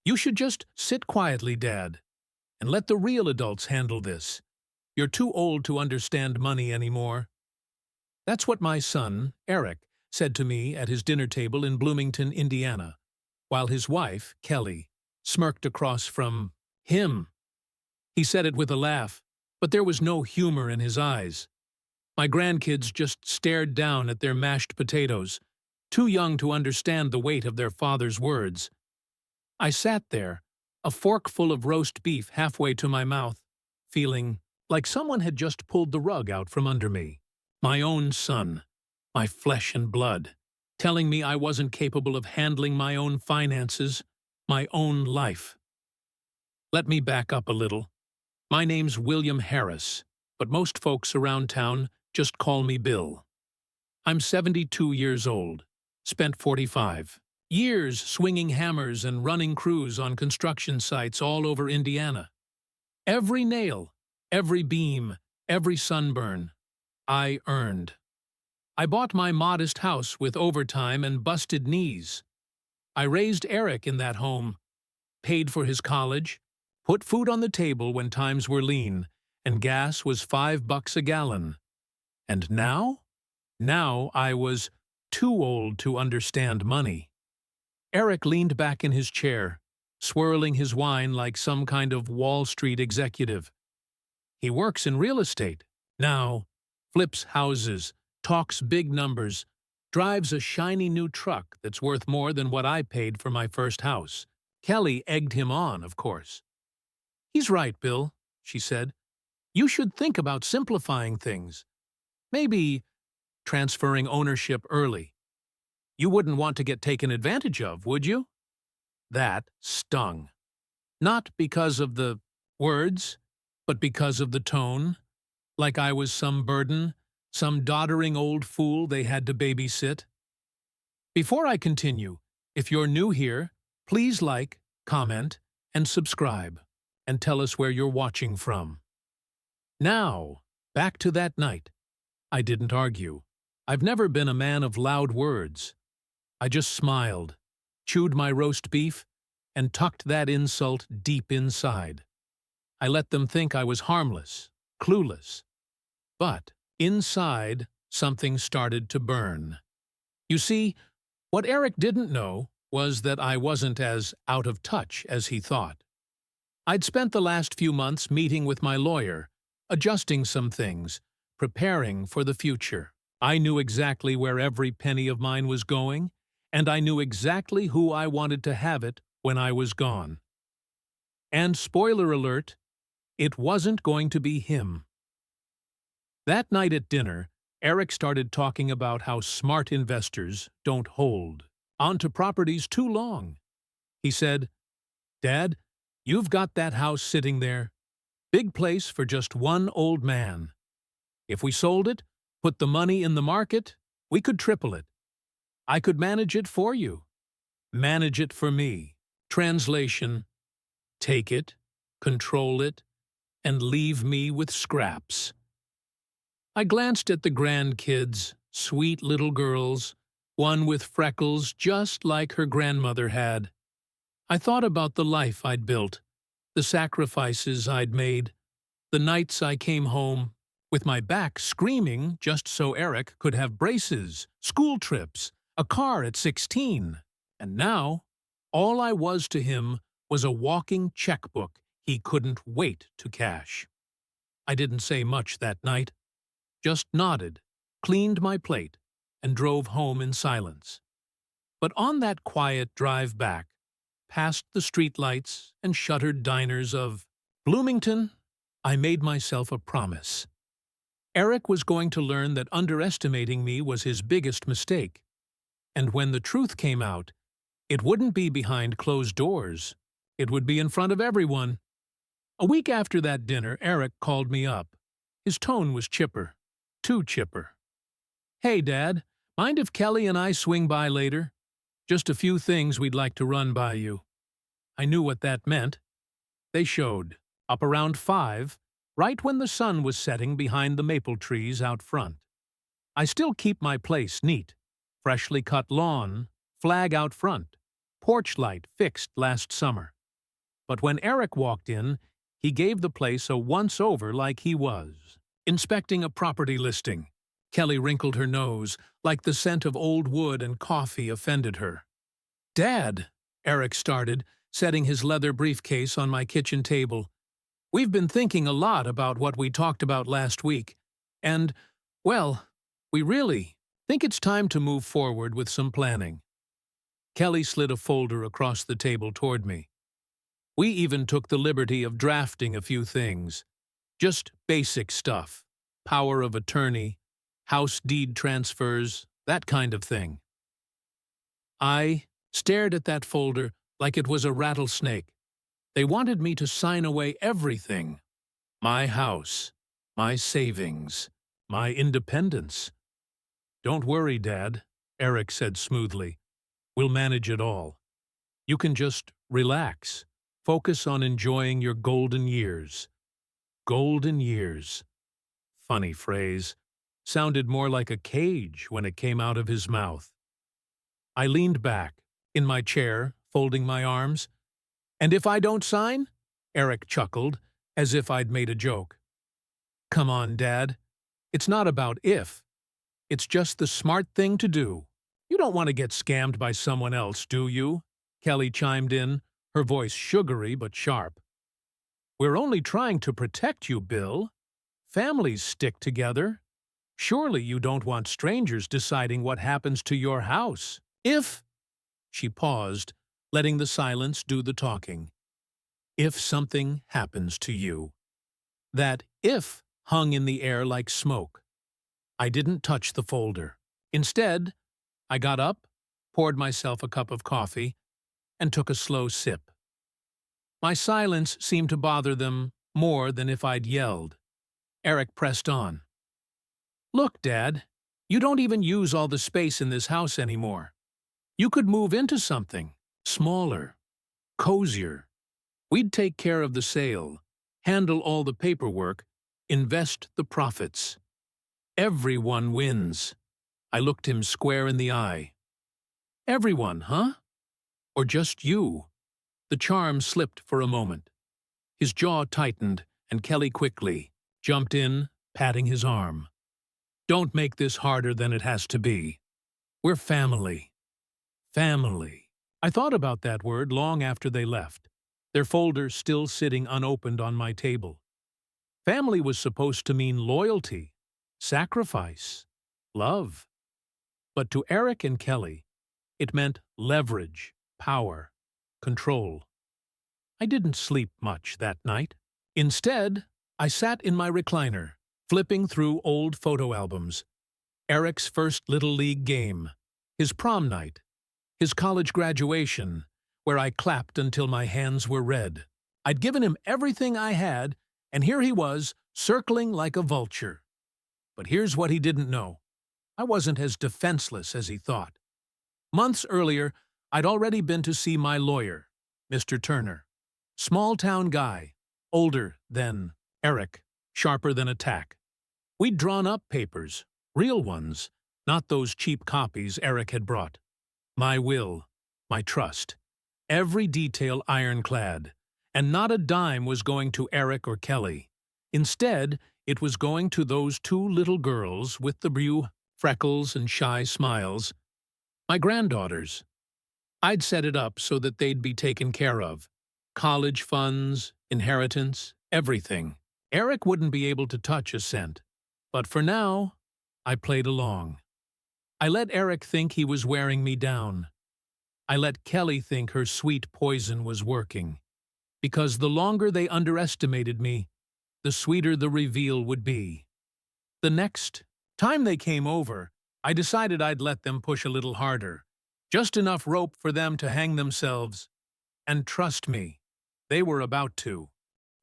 You should just sit quietly, Dad, and let the real adults handle this. You're too old to understand money anymore. That's what my son, Eric, said to me at his dinner table in Bloomington, Indiana, while his wife, Kelly, smirked across from him. He said it with a laugh, but there was no humor in his eyes. My grandkids just stared down at their mashed potatoes, too young to understand the weight of their father's words. I sat there, a fork full of roast beef halfway to my mouth, feeling like someone had just pulled the rug out from under me. My own son, my flesh and blood, telling me I wasn't capable of handling my own finances, my own life. Let me back up a little. My name's William Harris, but most folks around town just call me Bill. I'm 72 years old, spent 45 years swinging hammers and running crews on construction sites all over Indiana. Every nail, every beam, every sunburn, I earned. I bought my modest house with overtime and busted knees. I raised Eric in that home, paid for his college, put food on the table when times were lean, and gas was $5 a gallon. And now? Now I was too old to understand money. Eric leaned back in his chair, swirling his wine like some kind of Wall Street executive. He works in real estate now, flips houses, talks big numbers, drives a shiny new truck that's worth more than what I paid for my first house. Kelly egged him on, of course. "He's right, Bill," she said. "You should think about simplifying things. Maybe transferring ownership early. You wouldn't want to get taken advantage of, would you?" That stung. Not because of the words, but because of the tone, like I was some burden, some doddering old fool they had to babysit. Before I continue, if you're new here, please like, comment, and subscribe, and tell us where you're watching from. Now, back to that night. I didn't argue. I've never been a man of loud words. I just smiled, chewed my roast beef, and tucked that insult deep inside. I let them think I was harmless, clueless. But inside, something started to burn. You see, what Eric didn't know was that I wasn't as out of touch as he thought. I'd spent the last few months meeting with my lawyer, adjusting some things, preparing for the future. I knew exactly where every penny of mine was going, and I knew exactly who I wanted to have it when I was gone. And spoiler alert, it wasn't going to be him. That night at dinner, Eric started talking about how smart investors don't hold onto properties too long. He said, "Dad, you've got that house sitting there. Big place for just one old man. If we sold it, put the money in the market, we could triple it. I could manage it for you. Manage it for me." Translation: take it, control it, and leave me with scraps. I glanced at the grandkids, sweet little girls, one with freckles just like her grandmother had. I thought about the life I'd built, the sacrifices I'd made, the nights I came home, with my back screaming just so Eric could have braces, school trips, a car at 16. And now, all I was to him was a walking checkbook he couldn't wait to cash. I didn't say much that night, just nodded, cleaned my plate, and drove home in silence. But on that quiet drive back, past the streetlights and shuttered diners of Bloomington, I made myself a promise. Eric was going to learn that underestimating me was his biggest mistake. And when the truth came out, it wouldn't be behind closed doors. It would be in front of everyone. A week after that dinner, Eric called me up. His tone was chipper. Too chipper. "Hey, Dad, mind if Kelly and I swing by later? Just a few things we'd like to run by you." I knew what that meant. They showed, up around 5, right when the sun was setting behind the maple trees out front. I still keep my place neat. Freshly cut lawn, flag out front, porch light fixed last summer. But when Eric walked in, he gave the place a once-over like he was. Inspecting a property listing. Kelly wrinkled her nose, like the scent of old wood and coffee offended her. "Dad," Eric started, setting his leather briefcase on my kitchen table. "We've been thinking a lot about what we talked about last week, and, well, we really think it's time to move forward with some planning." Kelly slid a folder across the table toward me. "We even took the liberty of drafting a few things. Just basic stuff. Power of attorney, house deed transfers, that kind of thing." I stared at that folder like it was a rattlesnake. They wanted me to sign away everything. My house, my savings, my independence. "Don't worry, Dad," Eric said smoothly. "We'll manage it all. You can just relax. Focus on enjoying your golden years." Golden years. Funny phrase. Sounded more like a cage when it came out of his mouth. I leaned back, in my chair, folding my arms. "And if I don't sign?" Eric chuckled, as if I'd made a joke. "Come on, Dad. It's not about if. It's just the smart thing to do. You don't want to get scammed by someone else, do you?" Kelly chimed in, her voice sugary but sharp. "We're only trying to protect you, Bill. Families stick together. Surely you don't want strangers deciding what happens to your house. If—" She paused, letting the silence do the talking. "If something happens to you." That "if" hung in the air like smoke. I didn't touch the folder. Instead, I got up, poured myself a cup of coffee, and took a slow sip. My silence seemed to bother them more than if I'd yelled. Eric pressed on. "Look, Dad, you don't even use all the space in this house anymore. You could move into something smaller, cozier. We'd take care of the sale, handle all the paperwork, invest the profits. Everyone wins." I looked him square in the eye. "Everyone, huh? Or just you?" The charm slipped for a moment. His jaw tightened, and Kelly quickly jumped in, patting his arm. "Don't make this harder than it has to be. We're family. Family." I thought about that word long after they left, their folder still sitting unopened on my table. Family was supposed to mean loyalty, sacrifice, love. But to Eric and Kelly, it meant leverage, power, control. I didn't sleep much that night. Instead, I sat in my recliner, flipping through old photo albums. Eric's first Little League game, his prom night, his college graduation, where I clapped until my hands were red. I'd given him everything I had, and here he was, circling like a vulture. But here's what he didn't know. I wasn't as defenseless as he thought. Months earlier, I'd already been to see my lawyer, Mr. Turner. Small-town guy, older than Eric, sharper than a tack. We'd drawn up papers, real ones, not those cheap copies Eric had brought. My will, my trust, every detail ironclad, and not a dime was going to Eric or Kelly. Instead, it was going to those two little girls with the blue freckles and shy smiles, my granddaughters. I'd set it up so that they'd be taken care of. College funds, inheritance, everything. Eric wouldn't be able to touch a cent. But for now, I played along. I let Eric think he was wearing me down. I let Kelly think her sweet poison was working. Because the longer they underestimated me, the sweeter the reveal would be. The next time they came over, I decided I'd let them push a little harder. Just enough rope for them to hang themselves. And trust me, they were about to.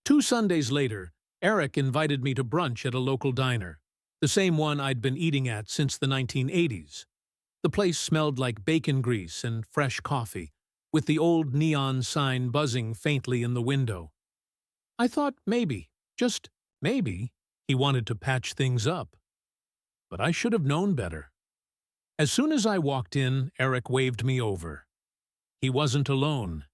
2 Sundays later, Eric invited me to brunch at a local diner, the same one I'd been eating at since the 1980s. The place smelled like bacon grease and fresh coffee, with the old neon sign buzzing faintly in the window. I thought maybe, just maybe, he wanted to patch things up. But I should have known better. As soon as I walked in, Eric waved me over. He wasn't alone.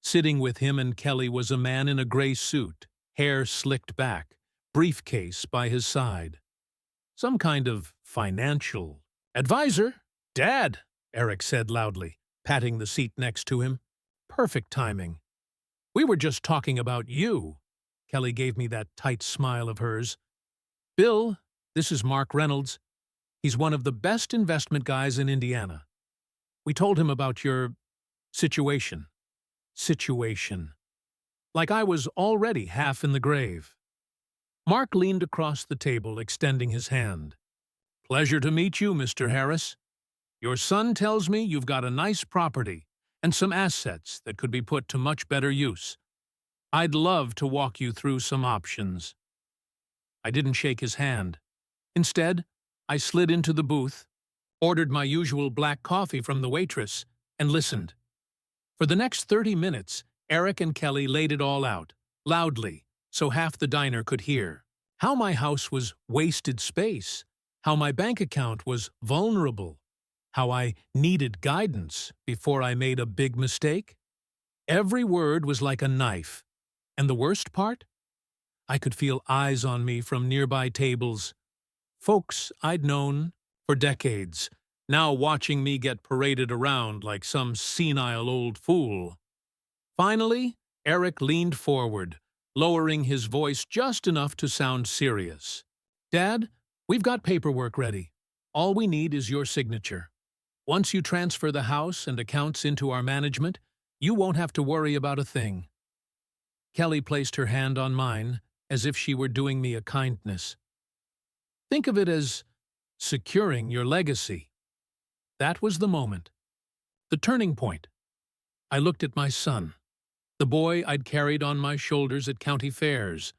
Sitting with him and Kelly was a man in a gray suit, hair slicked back, briefcase by his side. Some kind of financial advisor. "Dad," Eric said loudly, patting the seat next to him. "Perfect timing. We were just talking about you." Kelly gave me that tight smile of hers. "Bill, this is Mark Reynolds. He's one of the best investment guys in Indiana. We told him about your situation. Situation. Like I was already half in the grave." Mark leaned across the table, extending his hand. "Pleasure to meet you, Mr. Harris. Your son tells me you've got a nice property and some assets that could be put to much better use. I'd love to walk you through some options." I didn't shake his hand. Instead, I slid into the booth, ordered my usual black coffee from the waitress, and listened. For the next 30 minutes, Eric and Kelly laid it all out, loudly, so half the diner could hear. How my house was wasted space, how my bank account was vulnerable, how I needed guidance before I made a big mistake. Every word was like a knife. And the worst part? I could feel eyes on me from nearby tables. Folks I'd known for decades, now watching me get paraded around like some senile old fool. Finally, Eric leaned forward, lowering his voice just enough to sound serious. "Dad, we've got paperwork ready. All we need is your signature. Once you transfer the house and accounts into our management, you won't have to worry about a thing." Kelly placed her hand on mine, as if she were doing me a kindness. "Think of it as securing your legacy." That was the moment. The turning point. I looked at my son, the boy I'd carried on my shoulders at county fairs,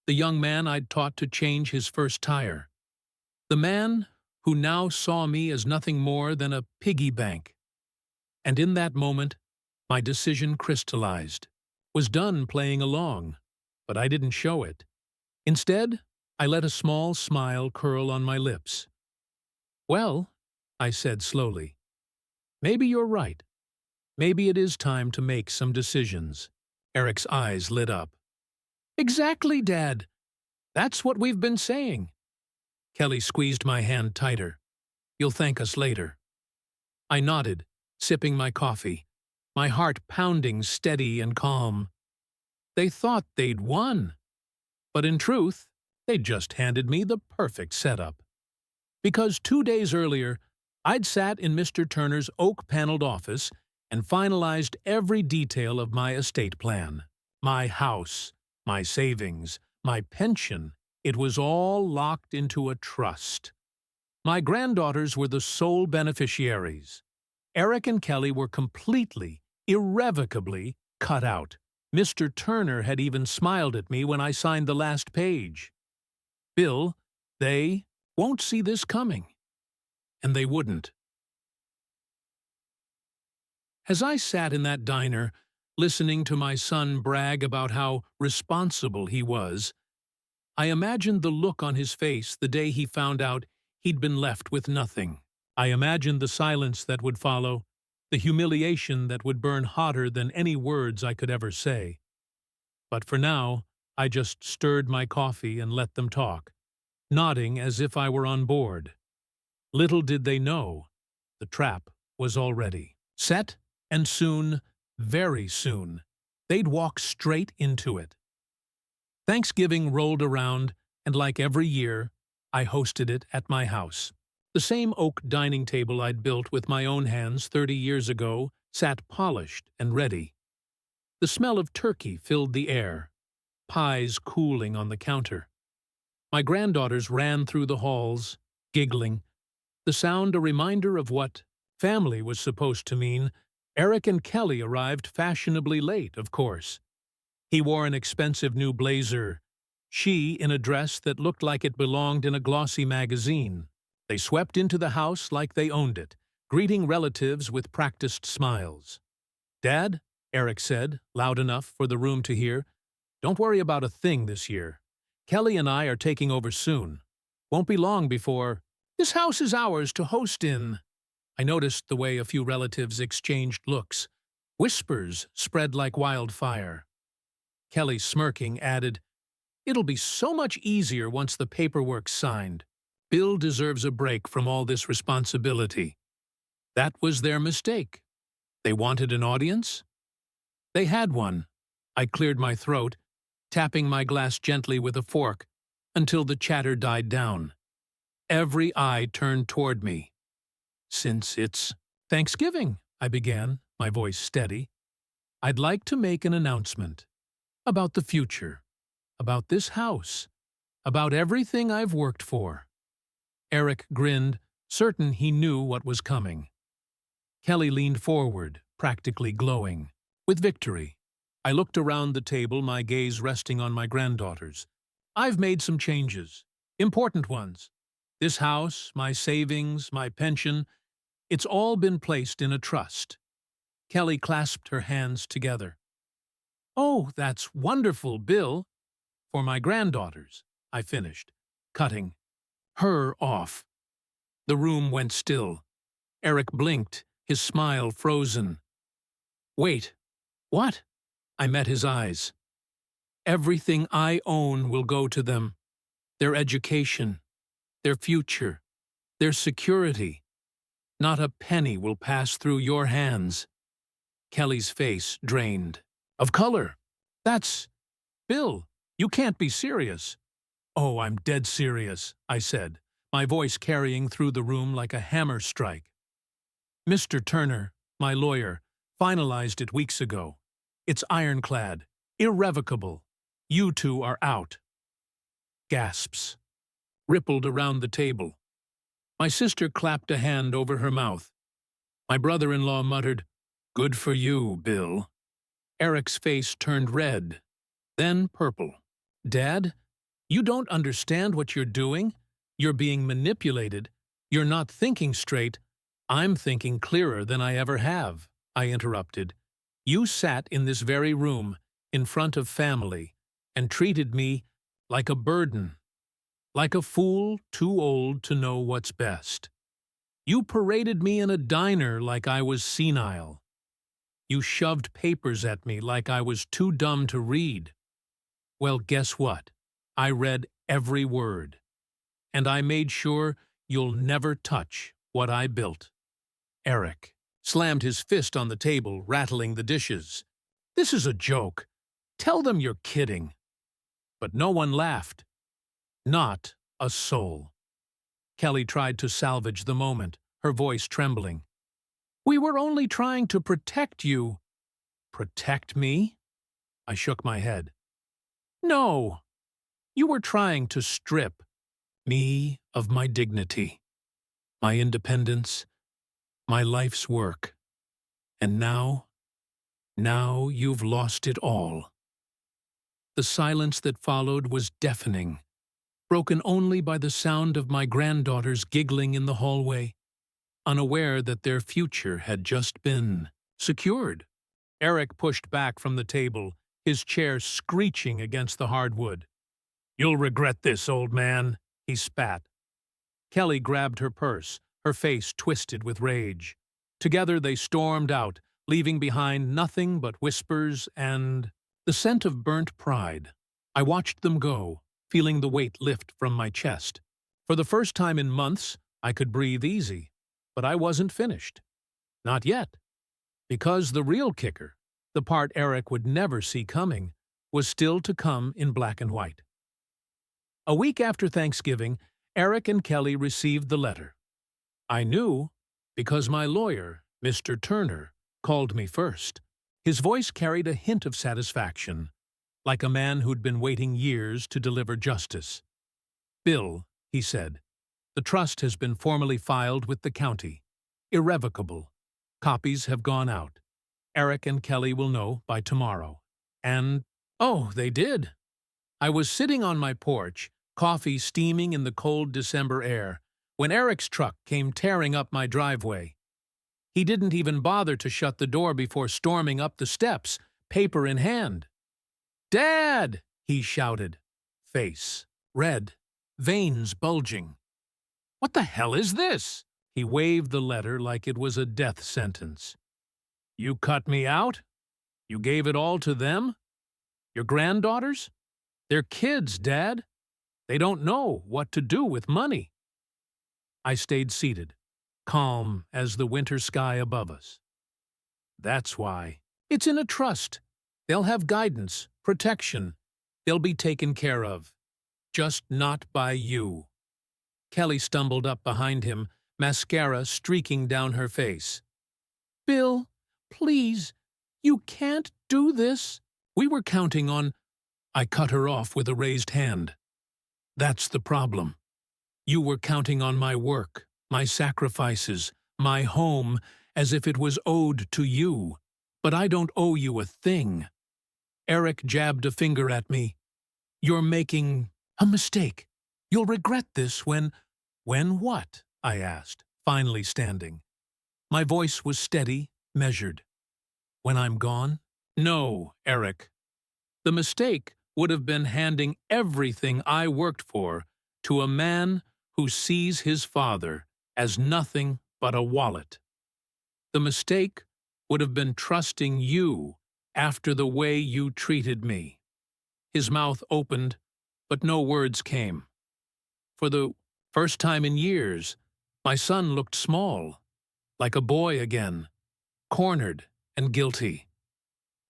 the young man I'd taught to change his first tire, the man who now saw me as nothing more than a piggy bank. And in that moment, my decision crystallized. Was done playing along, but I didn't show it. Instead, I let a small smile curl on my lips. "Well," I said slowly, "maybe you're right. Maybe it is time to make some decisions." Eric's eyes lit up. "Exactly, Dad. That's what we've been saying." Kelly squeezed my hand tighter. "You'll thank us later." I nodded, sipping my coffee, my heart pounding steady and calm. They thought they'd won. But in truth, they'd just handed me the perfect setup. Because 2 days earlier, I'd sat in Mr. Turner's oak-paneled office and finalized every detail of my estate plan. My house, my savings, my pension, it was all locked into a trust. My granddaughters were the sole beneficiaries. Eric and Kelly were completely, irrevocably cut out. Mr. Turner had even smiled at me when I signed the last page. "Bill, they won't see this coming." And they wouldn't. As I sat in that diner, listening to my son brag about how responsible he was, I imagined the look on his face the day he found out he'd been left with nothing. I imagined the silence that would follow, the humiliation that would burn hotter than any words I could ever say. But for now, I just stirred my coffee and let them talk, nodding as if I were on board. Little did they know, the trap was already set, and soon, very soon, they'd walk straight into it. Thanksgiving rolled around, and like every year, I hosted it at my house. The same oak dining table I'd built with my own hands 30 years ago sat polished and ready. The smell of turkey filled the air, pies cooling on the counter. My granddaughters ran through the halls, giggling, the sound a reminder of what family was supposed to mean. Eric and Kelly arrived fashionably late, of course. He wore an expensive new blazer, she in a dress that looked like it belonged in a glossy magazine. They swept into the house like they owned it, greeting relatives with practiced smiles. "Dad," Eric said, loud enough for the room to hear, "don't worry about a thing this year. Kelly and I are taking over soon. Won't be long before this house is ours to host in." I noticed the way a few relatives exchanged looks, Whispers spread like wildfire. Kelly, smirking, added, "It'll be so much easier once the paperwork's signed. Bill deserves a break from all this responsibility." That was their mistake. They wanted an audience? They had one. I cleared my throat, tapping my glass gently with a fork, until the chatter died down. Every eye turned toward me. "Since it's Thanksgiving," I began, my voice steady, "I'd like to make an announcement. About the future. About this house. About everything I've worked for." Eric grinned, certain he knew what was coming. Kelly leaned forward, practically glowing, with victory. I looked around the table, my gaze resting on my granddaughters. "I've made some changes. Important ones. This house, my savings, my pension, it's all been placed in a trust." Kelly clasped her hands together. "Oh, that's wonderful, Bill." "For my granddaughters," I finished, cutting her off. The room went still. Eric blinked, his smile frozen. "Wait, what?" I met his eyes. "Everything I own will go to them. Their education, their future, their security. Not a penny will pass through your hands." Kelly's face drained. "Of color. That's... Bill, you can't be serious." "Oh, I'm dead serious," I said, my voice carrying through the room like a hammer strike. "Mr. Turner, my lawyer, finalized it weeks ago. It's ironclad, irrevocable. You two are out." Gasps rippled around the table. My sister clapped a hand over her mouth. My brother-in-law muttered, "Good for you, Bill." Eric's face turned red, then purple. "Dad, you don't understand what you're doing. You're being manipulated. You're not thinking straight." "I'm thinking clearer than I ever have," I interrupted. "You sat in this very room, in front of family, and treated me like a burden, like a fool too old to know what's best. You paraded me in a diner like I was senile. You shoved papers at me like I was too dumb to read. Well, guess what? I read every word. And I made sure you'll never touch what I built." Eric slammed his fist on the table, rattling the dishes. "This is a joke. Tell them you're kidding." But no one laughed. Not a soul. Kelly tried to salvage the moment, her voice trembling. "We were only trying to protect you." "Protect me?" I shook my head. "No. You were trying to strip me of my dignity, my independence, my life's work. And now you've lost it all." The silence that followed was deafening, broken only by the sound of my granddaughters giggling in the hallway, unaware that their future had just been secured. Eric pushed back from the table, his chair screeching against the hardwood. "You'll regret this, old man," he spat. Kelly grabbed her purse, her face twisted with rage. Together they stormed out, leaving behind nothing but whispers and the scent of burnt pride. I watched them go, feeling the weight lift from my chest. For the first time in months, I could breathe easy. But I wasn't finished. Not yet. Because the real kicker, the part Eric would never see coming, was still to come in black and white. A week after Thanksgiving, Eric and Kelly received the letter. I knew because my lawyer, Mr. Turner, called me first. His voice carried a hint of satisfaction, like a man who'd been waiting years to deliver justice. "Bill," he said, "the trust has been formally filed with the county. Irrevocable. Copies have gone out. Eric and Kelly will know by tomorrow." And, oh, they did. I was sitting on my porch, coffee steaming in the cold December air, when Eric's truck came tearing up my driveway. He didn't even bother to shut the door before storming up the steps, paper in hand. "Dad!" he shouted, face red, veins bulging. "What the hell is this?" He waved the letter like it was a death sentence. You cut me out? You gave it all to them? Your granddaughters? They're kids, Dad. They don't know what to do with money. I stayed seated, calm as the winter sky above us. That's why. It's in a trust. They'll have guidance, protection. They'll be taken care of. Just not by you. Kelly stumbled up behind him, mascara streaking down her face. Bill, please, you can't do this. We were counting on... I cut her off with a raised hand. That's the problem. You were counting on my work, my sacrifices, my home, as if it was owed to you. But I don't owe you a thing. Eric jabbed a finger at me. You're making a mistake. You'll regret this when... When what? I asked, finally standing. My voice was steady, measured. When I'm gone? No, Eric. The mistake would have been handing everything I worked for to a man who sees his father as nothing but a wallet. The mistake would have been trusting you after the way you treated me. His mouth opened, but no words came. For the first time in years, my son looked small, like a boy again, cornered and guilty.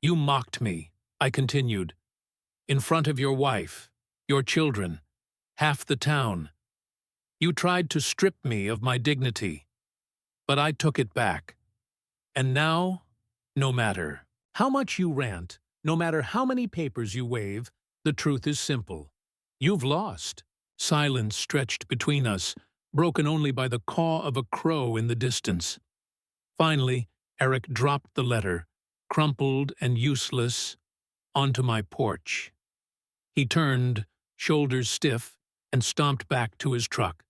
You mocked me, I continued, in front of your wife, your children, half the town. You tried to strip me of my dignity, but I took it back. And now, no matter how much you rant, no matter how many papers you wave, the truth is simple. You've lost. Silence stretched between us, broken only by the caw of a crow in the distance. Finally, Eric dropped the letter, crumpled and useless, onto my porch. He turned, shoulders stiff, and stomped back to his truck.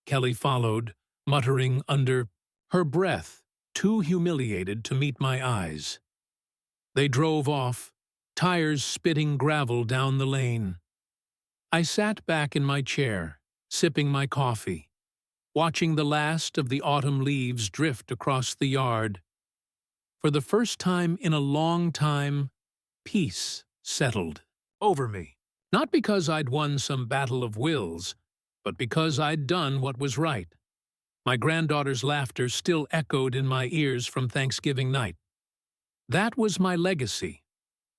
Kelly followed, muttering under her breath, too humiliated to meet my eyes. They drove off, tires spitting gravel down the lane. I sat back in my chair, sipping my coffee, watching the last of the autumn leaves drift across the yard. For the first time in a long time, peace settled over me. Not because I'd won some battle of wills, but because I'd done what was right. My granddaughter's laughter still echoed in my ears from Thanksgiving night. That was my legacy.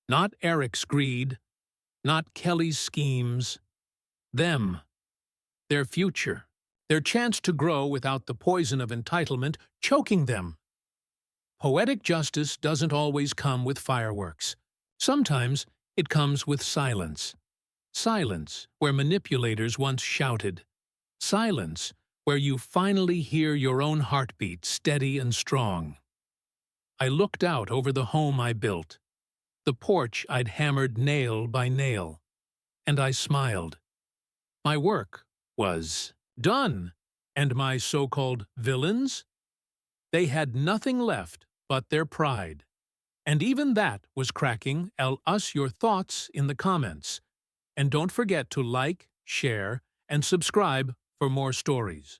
Not Eric's greed, not Kelly's schemes. Them. Their future. Their chance to grow without the poison of entitlement choking them. Poetic justice doesn't always come with fireworks. Sometimes it comes with silence. Silence where manipulators once shouted. Silence where you finally hear your own heartbeat steady and strong. I looked out over the home I built, the porch I'd hammered nail by nail, and I smiled. My work was done, and my so-called villains? They had nothing left but their pride. And even that was cracking. Us your thoughts in the comments. And don't forget to like, share, and subscribe for more stories.